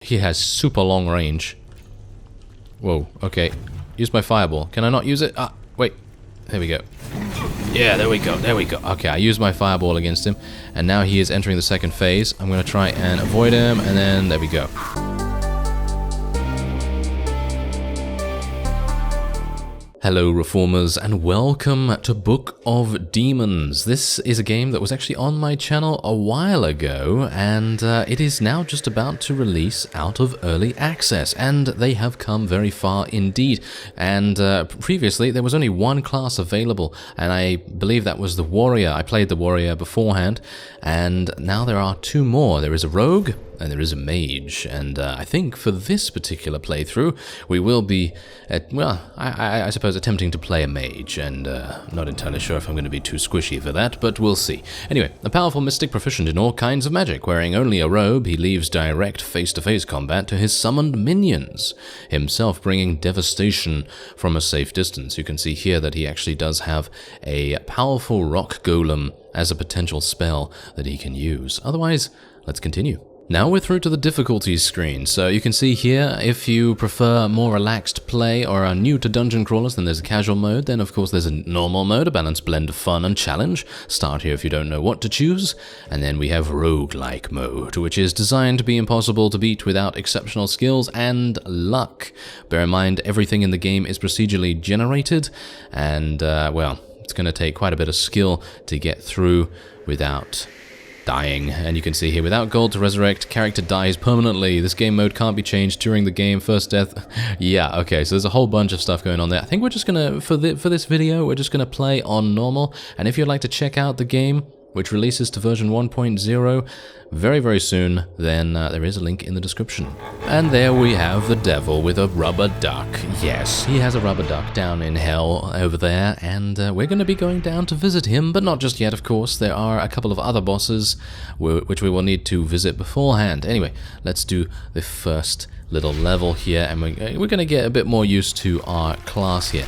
He has super long range. Whoa, okay. Use my fireball. Can I not use it? Ah, wait. There we go. Yeah, there we go, there we go. Okay, I used my fireball against him, and now he is entering the second phase. I'm going to try and avoid him, and then there we go. Hello Reformers, and welcome to Book of Demons. This is a game that was actually on my channel a while ago, and it is now just about to release out of early access, and they have come very far indeed. And previously there was only one class available, and I believe that was the Warrior. I played the Warrior beforehand, and now there are two more. There is a Rogue, and there is a Mage, and I think for this particular playthrough we will be, I suppose, attempting to play a Mage, and not entirely sure if I'm going to be too squishy for that, but we'll see. Anyway, a powerful mystic proficient in all kinds of magic. Wearing only a robe, he leaves direct face-to-face combat to his summoned minions, himself bringing devastation from a safe distance. You can see here that he actually does have a powerful rock golem as a potential spell that he can use. Otherwise, let's continue. Now we're through to the difficulties screen, so you can see here if you prefer more relaxed play or are new to dungeon crawlers, then there's a casual mode, then of course there's a normal mode, a balanced blend of fun and challenge. Start here if you don't know what to choose, and then we have roguelike mode, which is designed to be impossible to beat without exceptional skills and luck. Bear in mind everything in the game is procedurally generated, and well, it's going to take quite a bit of skill to get through without dying. And you can see here, without gold to resurrect, character dies permanently. This game mode can't be changed during the game. First death. Yeah, okay, so there's a whole bunch of stuff going on there. I think we're just gonna, for this video, we're just gonna play on normal. And if you'd like to check out the game, which releases to version 1.0 very, very soon, then there is a link in the description. And there we have the devil with a rubber duck. Yes, he has a rubber duck down in hell over there, and we're going to be going down to visit him, but not just yet, of course. There are a couple of other bosses which we will need to visit beforehand. Anyway, let's do the first little level here, and we're going to get a bit more used to our class here.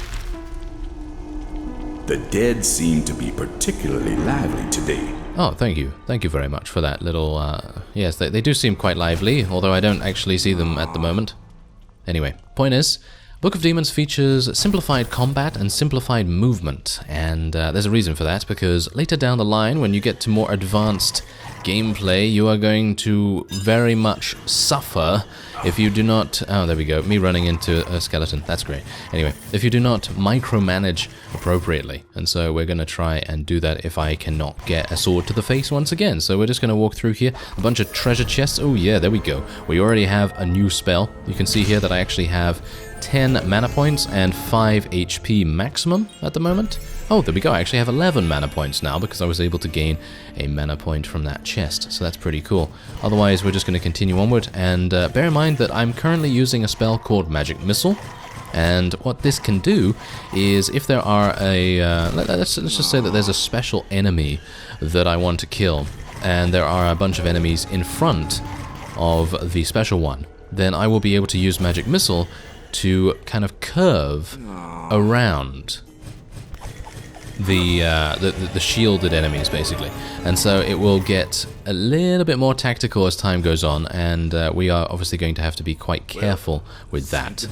The dead seem to be particularly lively today. Oh, thank you. Thank you very much for that little, yes, they do seem quite lively, although I don't actually see them at the moment. Anyway, point is, Book of Demons features simplified combat and simplified movement, and there's a reason for that, because later down the line, when you get to more advanced gameplay, you are going to very much suffer if you do not... Oh, there we go, me running into a skeleton, that's great. Anyway, if you do not micromanage appropriately, and so we're going to try and do that if I cannot get a sword to the face once again. So we're just going to walk through here, a bunch of treasure chests. Oh yeah, there we go. We already have a new spell. You can see here that I actually have 10 mana points and 5 HP maximum at the moment. Oh, there we go. I actually have 11 mana points now because I was able to gain a mana point from that chest, so that's pretty cool. Otherwise, we're just going to continue onward, and bear in mind that I'm currently using a spell called Magic Missile, and what this can do is if there are a... let's just say that there's a special enemy that I want to kill, and there are a bunch of enemies in front of the special one, then I will be able to use Magic Missile to kind of curve around the shielded enemies, basically, and so it will get a little bit more tactical as time goes on, and we are obviously going to have to be quite careful with that.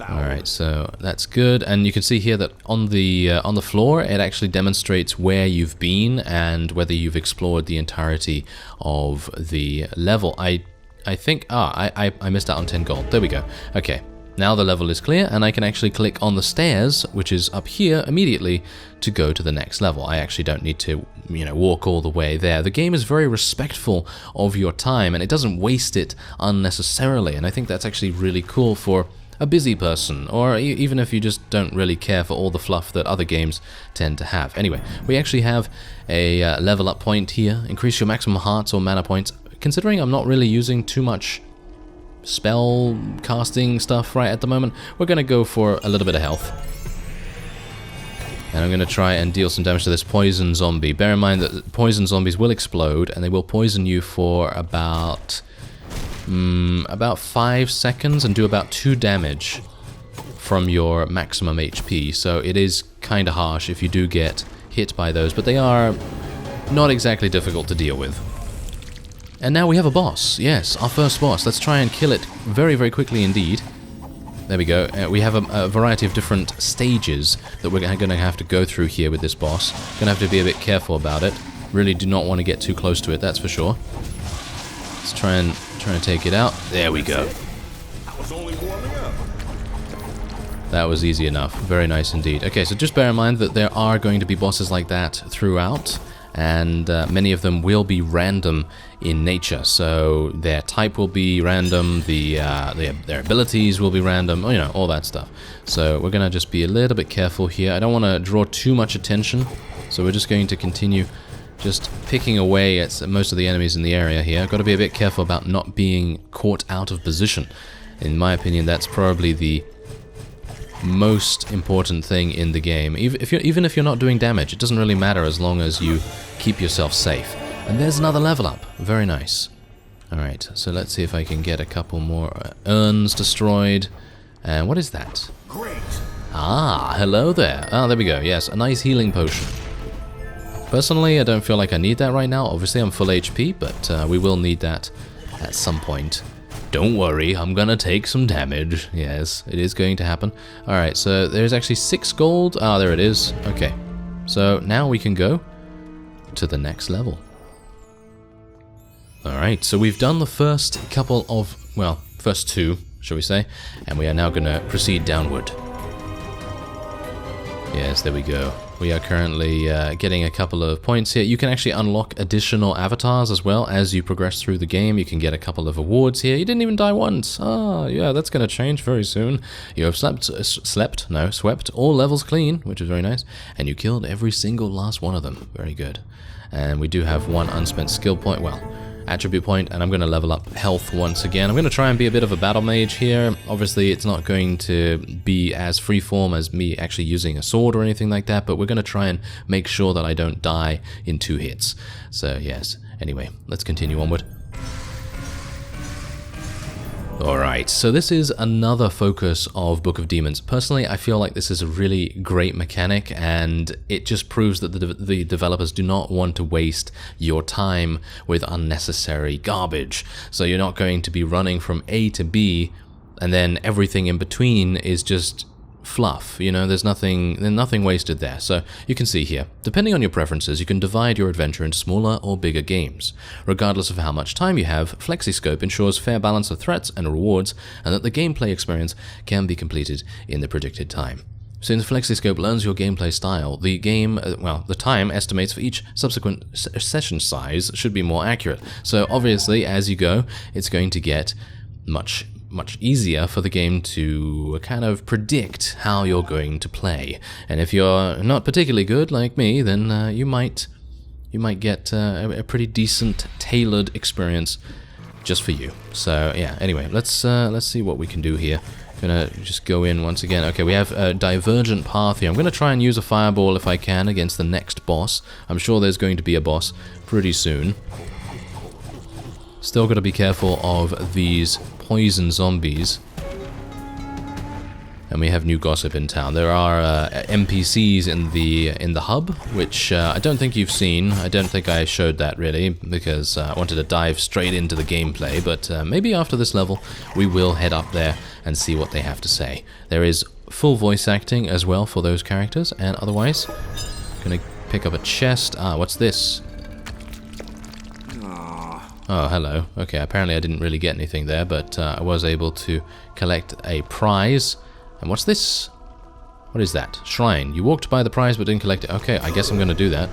Alright, so that's good, and you can see here that on the floor it actually demonstrates where you've been and whether you've explored the entirety of the level. I think, I missed out on 10 gold. There we go. Okay, now the level is clear, and I can actually click on the stairs, which is up here, immediately to go to the next level. I actually don't need to, walk all the way there. The game is very respectful of your time, and it doesn't waste it unnecessarily, and I think that's actually really cool for a busy person, or even if you just don't really care for all the fluff that other games tend to have. Anyway, we actually have a level up point here. Increase your maximum hearts or mana points. Considering I'm not really using too much spell casting stuff right at the moment, we're going to go for a little bit of health. And I'm going to try and deal some damage to this poison zombie. Bear in mind that poison zombies will explode, and they will poison you for about 5 seconds and do about 2 damage from your maximum HP. So it is kind of harsh if you do get hit by those, but they are not exactly difficult to deal with. And now we have a boss. Yes, our first boss. Let's try and kill it very, very quickly indeed. There we go. We have a variety of different stages that we're going to have to go through here with this boss. Going to have to be a bit careful about it. Really do not want to get too close to it, that's for sure. Let's try and take it out. There we go. That was easy enough. Very nice indeed. Okay, so just bear in mind that there are going to be bosses like that throughout, and many of them will be random in nature. So their type will be random, their abilities will be random, you know, all that stuff. So we're going to just be a little bit careful here. I don't want to draw too much attention, so we're just going to continue just picking away at most of the enemies in the area here. Got to be a bit careful about not being caught out of position. In my opinion, that's probably the most important thing in the game. Even if you're not doing damage, it doesn't really matter as long as you keep yourself safe. And there's another level up. Very nice. Alright, so let's see if I can get a couple more urns destroyed. And what is that? Great. Ah, hello there. Ah, there we go. Yes, a nice healing potion. Personally, I don't feel like I need that right now. Obviously, I'm full HP, but we will need that at some point. Don't worry, I'm gonna take some damage. Yes, it is going to happen. Alright, so there's actually 6 gold. Ah, there it is. Okay. So now we can go to the next level. Alright, so we've done the first couple of, well, first 2, shall we say, and we are now gonna proceed downward. Yes, there we go. We are currently getting a couple of points here. You can actually unlock additional avatars as well as you progress through the game. You can get a couple of awards here. You didn't even die once. Ah, yeah, that's going to change very soon. You have swept all levels clean, which is very nice. And you killed every single last one of them. Very good. And we do have 1 unspent skill point. Well, attribute point, and I'm going to level up health once again. I'm going to try and be a bit of a battle mage here. Obviously, it's not going to be as freeform as me actually using a sword or anything like that, but we're going to try and make sure that I don't die in 2 hits. So, yes. Anyway, let's continue onward. Alright, so this is another focus of Book of Demons. Personally, I feel like this is a really great mechanic, and it just proves that the developers do not want to waste your time with unnecessary garbage. So you're not going to be running from A to B, and then everything in between is just fluff. You know, there's nothing wasted there. So you can see here, depending on your preferences, you can divide your adventure into smaller or bigger games. Regardless of how much time you have, Flexiscope ensures fair balance of threats and rewards, and that the gameplay experience can be completed in the predicted time. Since Flexiscope learns your gameplay style, the time estimates for each subsequent session size should be more accurate. So obviously, as you go, it's going to get much easier for the game to kind of predict how you're going to play. And if you're not particularly good like me, then you might get a pretty decent tailored experience just for you. So yeah, anyway, let's see what we can do here. Gonna just go in once again. Okay, we have a divergent path here. I'm gonna try and use a fireball if I can against the next boss. I'm sure there's going to be a boss pretty soon. Still got to be careful of these poison zombies. And we have new gossip in town. There are NPCs in the hub, which I don't think you've seen. I don't think I showed that really, because I wanted to dive straight into the gameplay. But maybe after this level, we will head up there and see what they have to say. There is full voice acting as well for those characters, and otherwise, gonna pick up a chest. Ah, what's this? Oh, hello. Okay, apparently I didn't really get anything there, but I was able to collect a prize. And what's this? What is that? Shrine. You walked by the prize but didn't collect it. Okay, I guess I'm going to do that.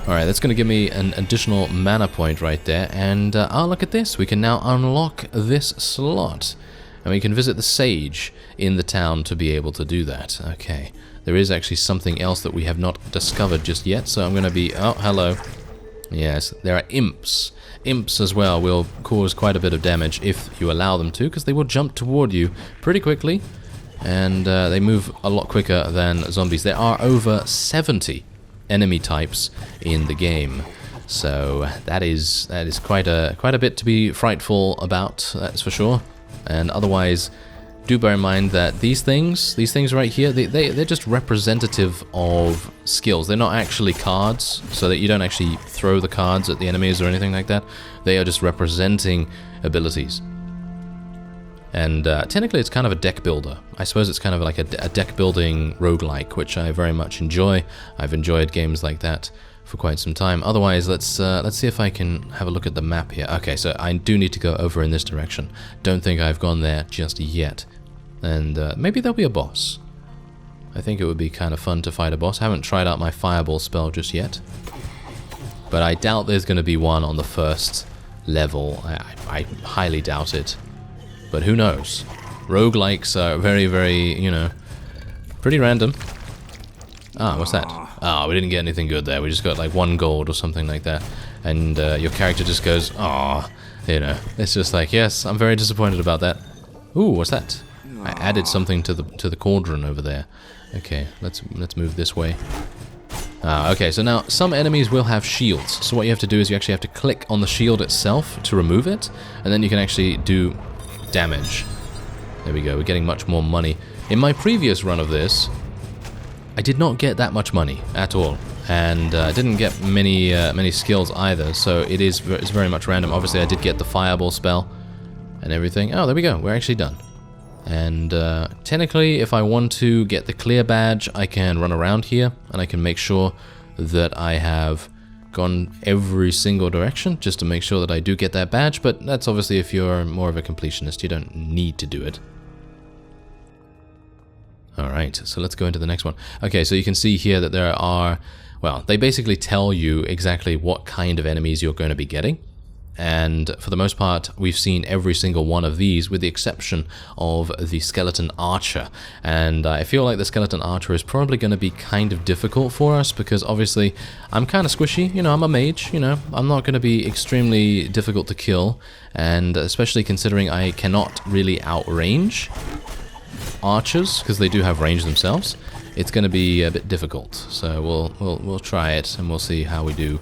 Alright, that's going to give me an additional mana point right there. And, oh, look at this. We can now unlock this slot. And we can visit the sage in the town to be able to do that. Okay. There is actually something else that we have not discovered just yet, so I'm going to be... Oh, hello. Yes, there are imps. Imps as well will cause quite a bit of damage if you allow them to, because they will jump toward you pretty quickly, and they move a lot quicker than zombies. There are over 70 enemy types in the game, so that is quite a bit to be frightful about, that's for sure. And otherwise, do bear in mind that these things right here, they're just representative of skills. They're not actually cards, so that you don't actually throw the cards at the enemies or anything like that. They are just representing abilities. And technically it's kind of a deck builder. I suppose it's kind of like a deck building roguelike, which I very much enjoy. I've enjoyed games like that for quite some time. Otherwise, let's see if I can have a look at the map here. Okay, so I do need to go over in this direction. Don't think I've gone there just yet. And maybe there'll be a boss. I think it would be kind of fun to fight a boss. I haven't tried out my fireball spell just yet. But I doubt there's going to be one on the first level. I highly doubt it. But who knows? Roguelikes are very, very, you know, pretty random. Ah, what's that? Ah, we didn't get anything good there. We just got like 1 gold or something like that. And your character just goes, ah, you know. It's just like, yes, I'm very disappointed about that. Ooh, what's that? I added something to the cauldron over there. Okay, let's move this way. Okay, so now some enemies will have shields. So what you have to do is you actually have to click on the shield itself to remove it, and then you can actually do damage. There we go. We're getting much more money. In my previous run of this, I did not get that much money at all, and I didn't get many skills either. So it's very much random. Obviously, I did get the fireball spell and everything. Oh, there we go. We're actually done. And technically, if I want to get the clear badge, I can run around here and I can make sure that I have gone every single direction just to make sure that I do get that badge. But that's obviously if you're more of a completionist, you don't need to do it. Alright, so let's go into the next one. Okay, so you can see here that there are, well, they basically tell you exactly what kind of enemies you're going to be getting. And for the most part, we've seen every single one of these, with the exception of the Skeleton Archer. And I feel like the Skeleton Archer is probably going to be kind of difficult for us, because obviously I'm kind of squishy. You know, I'm a mage, you know, I'm not going to be extremely difficult to kill. And especially considering I cannot really outrange archers, because they do have range themselves, it's going to be a bit difficult. So we'll try it and we'll see how we do.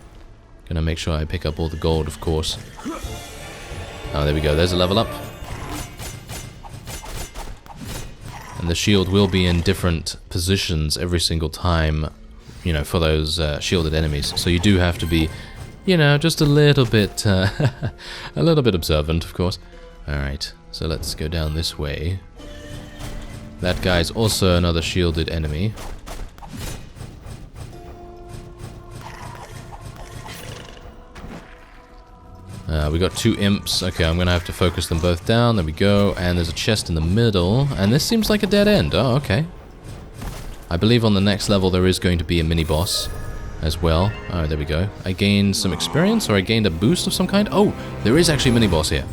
Gonna make sure I pick up all the gold, of course. Oh, there we go. There's a level up. And the shield will be in different positions every single time, you know, for those shielded enemies. So you do have to be, you know, just a little bit observant, of course. Alright, so let's go down this way. That guy's also another shielded enemy. We got 2 imps. Okay, I'm going to have to focus them both down. There we go. And there's a chest in the middle. And this seems like a dead end. Oh, okay. I believe on the next level there is going to be a mini-boss as well. Oh, there we go. I gained some experience, or I gained a boost of some kind. Oh, there is actually a mini-boss here.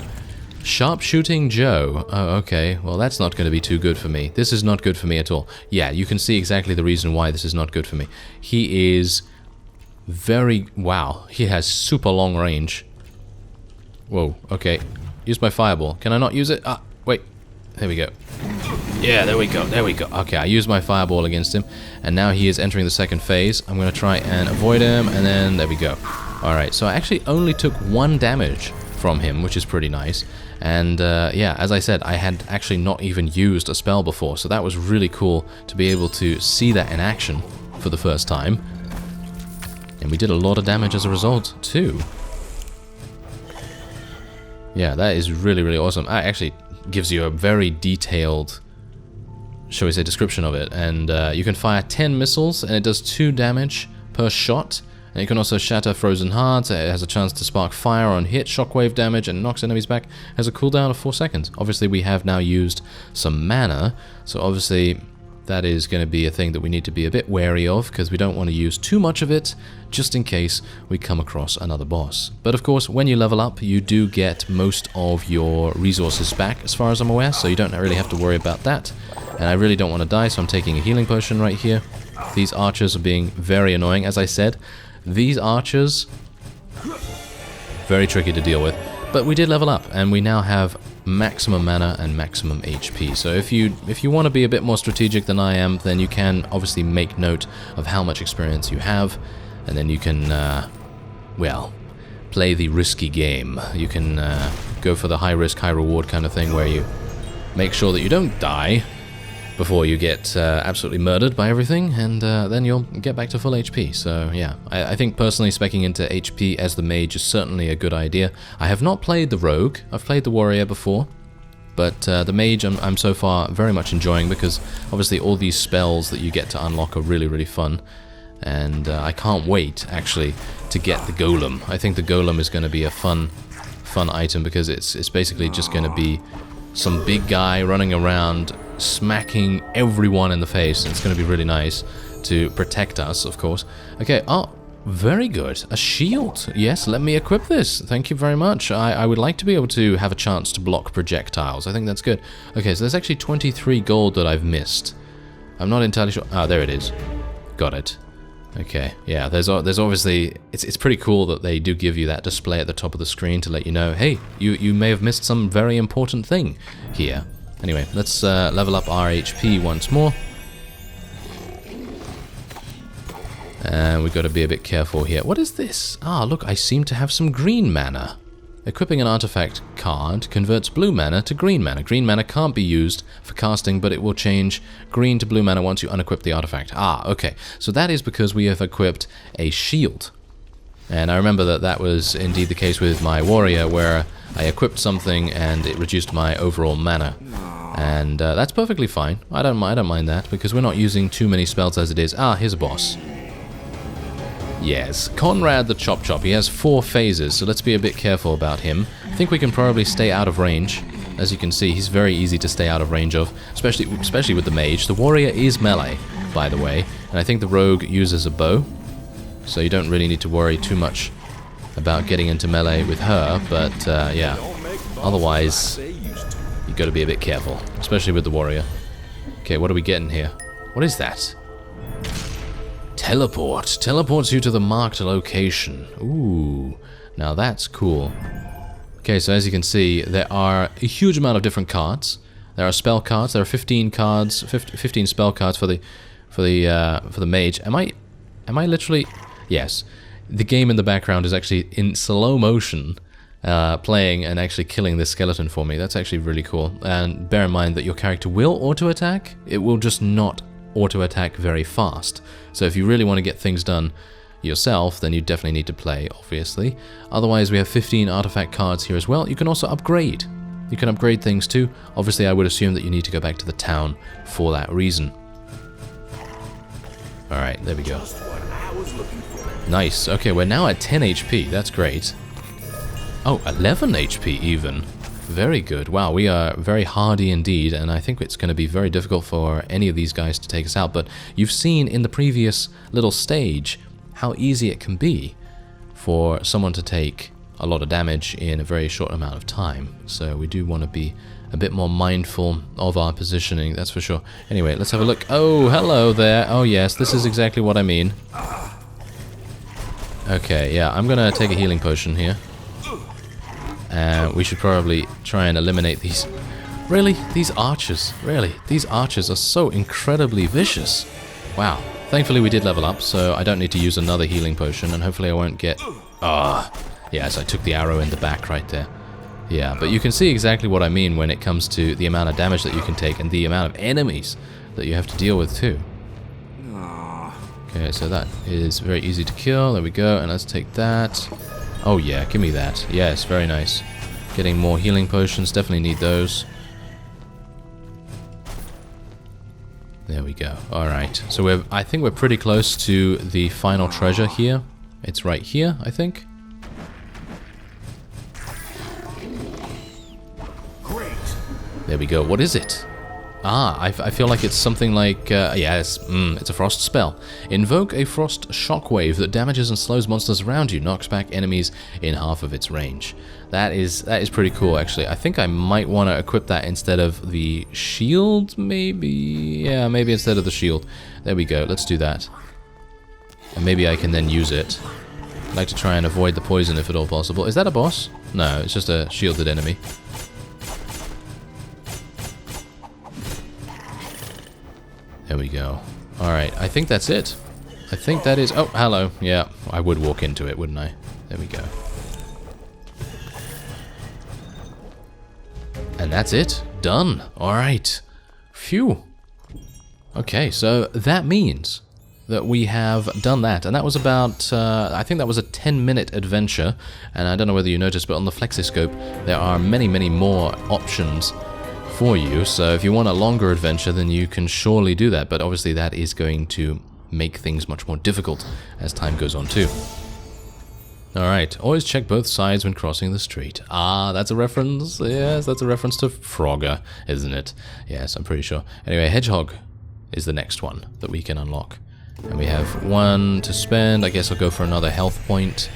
Sharpshooting Joe. Oh, okay. Well, that's not going to be too good for me. This is not good for me at all. Yeah, you can see exactly the reason why this is not good for me. He is very... Wow. He has super long range. Whoa, okay. Use my fireball. Can I not use it? Ah, wait. There we go. Yeah, there we go. There we go. Okay, I used my fireball against him, and now he is entering the second phase. I'm going to try and avoid him, and then there we go. Alright, so I actually only took 1 damage from him, which is pretty nice. And yeah, as I said, I had actually not even used a spell before, so that was really cool to be able to see that in action for the first time. And we did a lot of damage as a result, too. Yeah, that is really, really awesome. It actually gives you a very detailed, shall we say, description of it. And you can fire 10 missiles, and it does 2 damage per shot. And you can also shatter frozen hearts. It has a chance to spark fire on hit, shockwave damage, and knocks enemies back. It has a cooldown of 4 seconds. Obviously, we have now used some mana, so obviously that is going to be a thing that we need to be a bit wary of, because we don't want to use too much of it, just in case we come across another boss. But of course, when you level up, you do get most of your resources back, as far as I'm aware, so you don't really have to worry about that. And I really don't want to die, so I'm taking a healing potion right here. These archers are being very annoying. As I said, these archers, very tricky to deal with. But we did level up, and we now have maximum mana and maximum HP. So if you want to be a bit more strategic than I am, then you can obviously make note of how much experience you have, and then you can, well, play the risky game. You can go for the high risk, high reward kind of thing, where you make sure that you don't die before you get absolutely murdered by everything, and then you'll get back to full HP. So yeah, I think personally speccing into HP as the mage is certainly a good idea. I have not played the rogue, I've played the warrior before, but the mage I'm so far very much enjoying, because obviously all these spells that you get to unlock are really, really fun. And I can't wait, actually, to get the golem. I think the golem is going to be a fun item, because it's basically just going to be some big guy running around smacking everyone in the face, and it's going to be really nice to protect us, of course. Okay, oh, very good. A shield. Yes, let me equip this. Thank you very much. I would like to be able to have a chance to block projectiles. I think that's good. Okay, so there's actually 23 gold that I've missed. I'm not entirely sure. Ah, there it is. Got it. Okay, yeah, there's obviously, it's pretty cool that they do give you that display at the top of the screen to let you know, hey, you may have missed some very important thing here. Anyway, let's level up our HP once more. And we've got to be a bit careful here. What is this? Ah, look, I seem to have some green mana. Equipping an artifact card converts blue mana to green mana. Green mana can't be used for casting, but it will change green to blue mana once you unequip the artifact. Ah, okay. So that is because we have equipped a shield. And I remember that was indeed the case with my warrior, where I equipped something and it reduced my overall mana. And that's perfectly fine. I don't mind that, because we're not using too many spells as it is. Ah, here's a boss. Yes, Conrad the Chop-Chop. He has 4 phases, so let's be a bit careful about him. I think we can probably stay out of range. As you can see, he's very easy to stay out of range of, especially with the mage. The warrior is melee, by the way, and I think the rogue uses a bow, so you don't really need to worry too much about getting into melee with her, but yeah, otherwise you've got to be a bit careful, especially with the warrior. Okay, what are we getting here? What is that? Teleport. Teleports you to the marked location. Ooh, now that's cool. Okay, so as you can see, there are a huge amount of different cards. There are spell cards. There are 15 cards, 15 spell cards for the mage. Am I literally? Yes. The game in the background is actually in slow motion, playing and actually killing this skeleton for me. That's actually really cool. And bear in mind that your character will auto-attack. It will just not auto-attack very fast. So if you really want to get things done yourself, then you definitely need to play, obviously. Otherwise, we have 15 artifact cards here as well. You can also upgrade. You can upgrade things too. Obviously, I would assume that you need to go back to the town for that reason. Alright, there we go. Nice. Okay, we're now at 10 HP. That's great. Oh, 11 HP even. Very good. Wow, we are very hardy indeed, and I think it's going to be very difficult for any of these guys to take us out, but you've seen in the previous little stage how easy it can be for someone to take a lot of damage in a very short amount of time. So we do want to be a bit more mindful of our positioning, that's for sure. Anyway, let's have a look. Oh, hello there. Oh yes, this is exactly what I mean. Okay, yeah, I'm going to take a healing potion here. We should probably try and eliminate these. Really? These archers? Really? These archers are so incredibly vicious. Wow. Thankfully we did level up, so I don't need to use another healing potion, and hopefully I won't get... Ah. Yes, I took the arrow in the back right there. Yeah, but you can see exactly what I mean when it comes to the amount of damage that you can take and the amount of enemies that you have to deal with too. Okay, so that is very easy to kill. There we go, and let's take that. Oh yeah, give me that. Yes, very nice. Getting more healing potions, definitely need those. There we go. Alright, so I think we're pretty close to the final treasure here. It's right here, I think. Great. There we go. What is it? Ah, I feel like it's something like, yes, it's a frost spell. Invoke a frost shockwave that damages and slows monsters around you, knocks back enemies in half of its range. That is pretty cool, actually. I think I might want to equip that instead of the shield, maybe? Yeah, maybe instead of the shield. There we go, let's do that. And maybe I can then use it. I'd like to try and avoid the poison if at all possible. Is that a boss? No, it's just a shielded enemy. There we go. Alright, I think that's it. I think that is... Oh, hello. Yeah, I would walk into it, wouldn't I? There we go. And that's it. Done. Alright. Phew. Okay, so that means that we have done that. And that was about, I think that was a 10-minute adventure. And I don't know whether you noticed, but on the Flexiscope, there are many, many more options for you. So if you want a longer adventure, then you can surely do that. But obviously that is going to make things much more difficult as time goes on too. Alright, always check both sides when crossing the street. Ah, that's a reference. Yes, that's a reference to Frogger, isn't it? Yes, I'm pretty sure. Anyway, Hedgehog is the next one that we can unlock. And we have 1 to spend. I guess I'll go for another health point.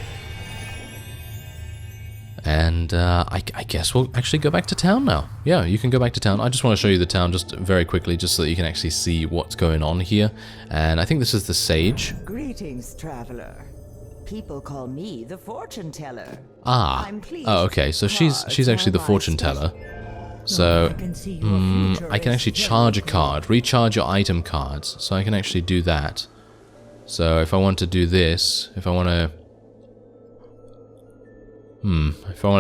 And I guess we'll actually go back to town now. Yeah, you can go back to town. I just want to show you the town just very quickly, just so that you can actually see what's going on here. And I think this is the Sage. Greetings, traveler. People call me the fortune teller. Ah. Oh, okay. So she's actually the fortune teller. So I can actually charge a card, recharge your item cards. So I can actually do that. So if I want to do this, if I want to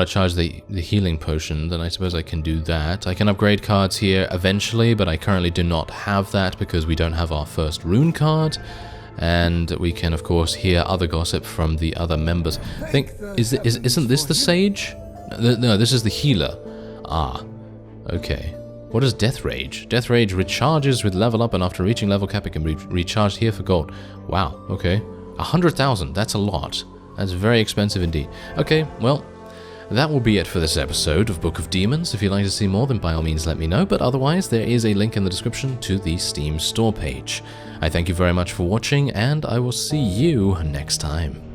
charge the healing potion, then I suppose I can do that. I can upgrade cards here eventually, but I currently do not have that because we don't have our first rune card. And we can, of course, hear other gossip from the other members. I think, isn't this the Sage? No, this is the healer. Ah, okay. What is Death Rage? Death Rage recharges with level up, and after reaching level cap, it can be recharged here for gold. Wow, okay. 100,000, that's a lot. That's very expensive indeed. Okay, well, that will be it for this episode of Book of Demons. If you'd like to see more, then by all means let me know, but otherwise there is a link in the description to the Steam store page. I thank you very much for watching, and I will see you next time.